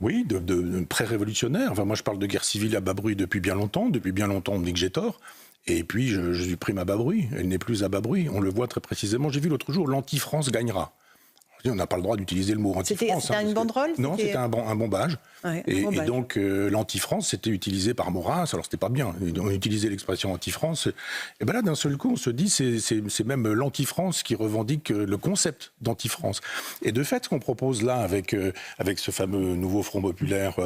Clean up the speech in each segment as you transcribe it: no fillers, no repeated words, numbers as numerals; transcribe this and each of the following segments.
Oui, de pré-révolutionnaire. Enfin, moi, je parle de guerre civile à bas bruit depuis bien longtemps. Depuis bien longtemps, on me dit que j'ai tort. Et puis, je supprime à bas bruit. Elle n'est plus à bas bruit. On le voit très précisément. J'ai vu l'autre jour, l'anti-France gagnera. On n'a pas le droit d'utiliser le mot anti-France. C'était une banderole? Non, c'était un bombage. Ouais, et bombage. Donc, l'anti-France, c'était utilisé par Maurras. Alors, c'était pas bien. On utilisait l'expression anti-France. Et bien là, d'un seul coup, on se dit, c'est même l'anti-France qui revendique le concept d'anti-France. Et de fait, ce qu'on propose là, avec ce fameux nouveau Front populaire,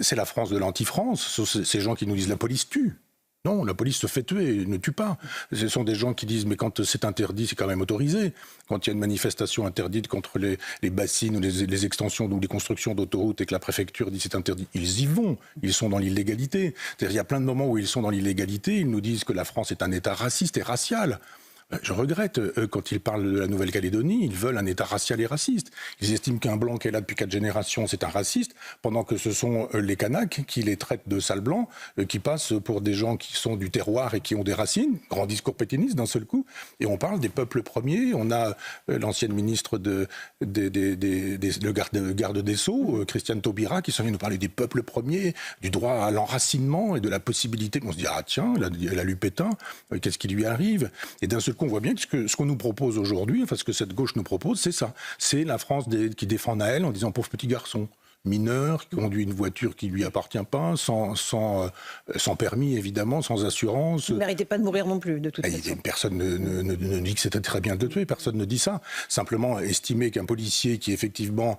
c'est la France de l'anti-France. Ces gens qui nous disent la police tue. Non, la police se fait tuer, ne tue pas. Ce sont des gens qui disent, mais quand c'est interdit, c'est quand même autorisé. Quand il y a une manifestation interdite contre les bassines ou les extensions ou les constructions d'autoroutes et que la préfecture dit c'est interdit, ils y vont. Ils sont dans l'illégalité. C'est-à-dire, il y a plein de moments où ils sont dans l'illégalité. Ils nous disent que la France est un État raciste et racial. Je regrette, quand ils parlent de la Nouvelle-Calédonie, ils veulent un État racial et raciste. Ils estiment qu'un blanc qui est là depuis 4 générations, c'est un raciste, pendant que ce sont les Kanaks qui les traitent de sales blancs, qui passent pour des gens qui sont du terroir et qui ont des racines. Grand discours pétainiste d'un seul coup. Et on parle des peuples premiers. On a l'ancienne ministre le garde des Sceaux, Christiane Taubira, qui s'en vient nous parler des peuples premiers, du droit à l'enracinement et de la possibilité. On se dit, ah tiens, elle a lu Pétain, qu'est-ce qui lui arrive? Et d'un seul qu'on voit bien que ce qu'on nous propose aujourd'hui, enfin ce que cette gauche nous propose, c'est ça. C'est la France qui défend Naël en disant pauvre petit garçon, mineur, qui conduit une voiture qui ne lui appartient pas, sans permis évidemment, sans assurance. Il ne méritait pas de mourir non plus, de toute façon. Personne ne dit que c'était très bien de le tuer, personne ne dit ça. Simplement estimer qu'un policier qui effectivement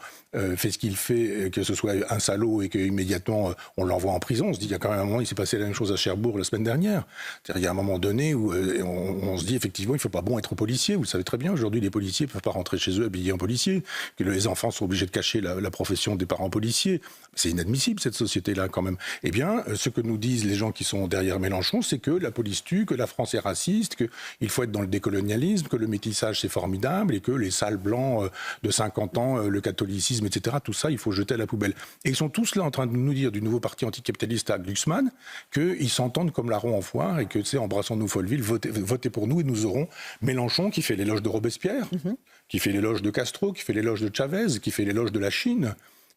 fait ce qu'il fait, que ce soit un salaud et qu'immédiatement on l'envoie en prison, on se dit il y a quand même un moment, il s'est passé la même chose à Cherbourg la semaine dernière. C'est-à-dire, il y a un moment donné où on se dit effectivement il ne faut pas bon être policier. Vous le savez très bien, aujourd'hui les policiers ne peuvent pas rentrer chez eux habillés en policier, que les enfants sont obligés de cacher la profession des parents policiers. C'est inadmissible cette société-là quand même. Eh bien, ce que nous disent les gens qui sont derrière Mélenchon, c'est que la police tue, que la France est raciste, qu'il faut être dans le décolonialisme, que le métissage c'est formidable et que les sales blancs de 50 ans, le catholicisme, etc., tout ça, il faut jeter à la poubelle. Et ils sont tous là en train de nous dire du nouveau parti anticapitaliste à Glucksmann qu'ils s'entendent comme larrons en foire et que, tu sais, embrassons-nous Folleville, votez pour nous et nous aurons Mélenchon qui fait l'éloge de Robespierre, qui fait l'éloge de Castro, qui fait l'éloge de Chavez, qui fait l'éloge de la Chine,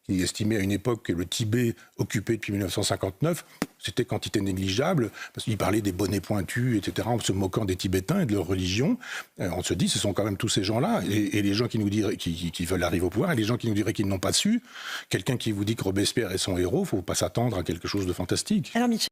qui estimait à une époque que le Tibet, occupé depuis 1959, c'était quantité négligeable, parce qu'il parlait des bonnets pointus, etc., en se moquant des Tibétains et de leur religion. On se dit, ce sont quand même tous ces gens-là, et les gens qui nous diraient, qui veulent arriver au pouvoir, et les gens qui nous diraient qu'ils n'ont pas su, quelqu'un qui vous dit que Robespierre est son héros, il ne faut pas s'attendre à quelque chose de fantastique. Alors, Michel,